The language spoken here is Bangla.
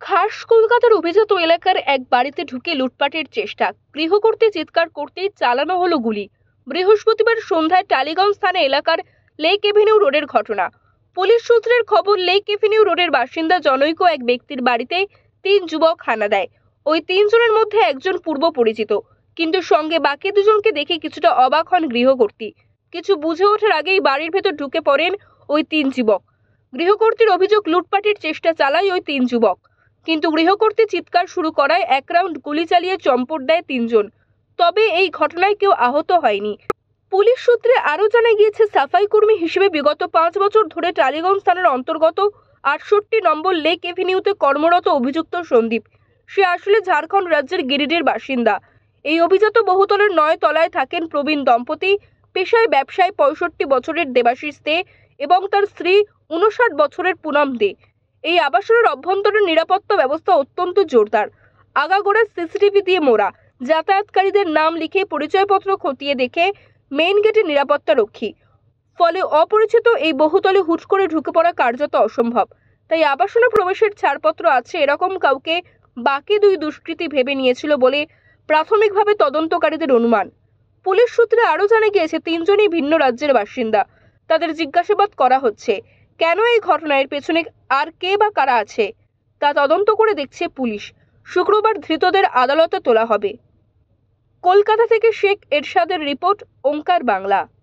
খাস কলকাতার অভিজাত এলাকার এক বাড়িতে ঢুকে লুটপাটের চেষ্টা, গৃহকর্ত্রী চিৎকার করতেই চালানো হলো গুলি। বৃহস্পতিবার সন্ধ্যায় টালিগঞ্জ থানা এলাকার লেক এভিনিউ রোডের ঘটনা। পুলিশ সূত্রের খবর, লেক এভিনিউ রোডের বাসিন্দা জনৈক এক ব্যক্তির বাড়িতে তিন যুবক হানা দেয়। ওই তিনজনের মধ্যে একজন পূর্ব পরিচিত, কিন্তু সঙ্গে বাকি দুজনকে দেখে কিছুটা অবাক হন গৃহকর্ত্রী। কিছু বুঝে ওঠার আগেই বাড়ির ভেতর ঢুকে পড়েন ওই তিন যুবক। গৃহকর্ত্রীর অভিযোগ, লুটপাটের চেষ্টা চালায় ওই তিন যুবক, কিন্তু গৃহকর্ত্রী চিৎকার শুরু করায় এক রাউন্ড গুলি চালিয়ে চম্পট দেয় তিনজন। তবে এই ঘটনায় কেউ আহত হয়নি। পুলিশ সূত্রে আরও জানা গিয়েছে, সাফাই কর্মী হিসেবে বিগত 5 বছর ধরে টালিগঞ্জ থানার অন্তর্গত 68 নম্বর লেক এভিনিউতে কর্মরত অভিযুক্ত সন্দীপ, সে আসলে ঝাড়খণ্ড রাজ্যের গিরিডির বাসিন্দা। এই অভিজাত বহুতলের 9 তলায় থাকেন প্রবীণ দম্পতি, পেশায় ব্যবসায় 65 বছরের দেবাশিস দে এবং তার স্ত্রী 59 বছরের পুনম দে। এই আবাসনের অভ্যন্তরীণ নিরাপত্তা ব্যবস্থা অত্যন্ত জোরদার। আগাগোড়া সিসিটিভি দিয়ে মোড়া, যাতায়াতকারীদের নাম লিখে পরিচয়পত্র খতিয়ে দেখে মেইন গেটে নিরাপত্তা রক্ষী। ফলে অপরিচিত এই বহুতলে হুট করে ঢুকে পড়া কার্যত অসম্ভব। তাই আবাসনে প্রবেশের ছাড়পত্র আছে এরকম কাউকে বাকি দুই দুষ্কৃতী ভেবে নিয়েছিল বলে প্রাথমিকভাবে তদন্তকারীদের অনুমান। পুলিশ সূত্রে আরও জানা গিয়েছে, তিনজনই ভিন্ন রাজ্যের বাসিন্দা। তাদের জিজ্ঞাসাবাদ করা হচ্ছে। কেন এই ঘটনার পেছনে আর কে বা কারা আছে তা তদন্ত করে দেখছে পুলিশ। শুক্রবার ধৃতদের আদালতে তোলা হবে। কলকাতা থেকে শেখ এরশাদের রিপোর্ট, ওঙ্কার বাংলা।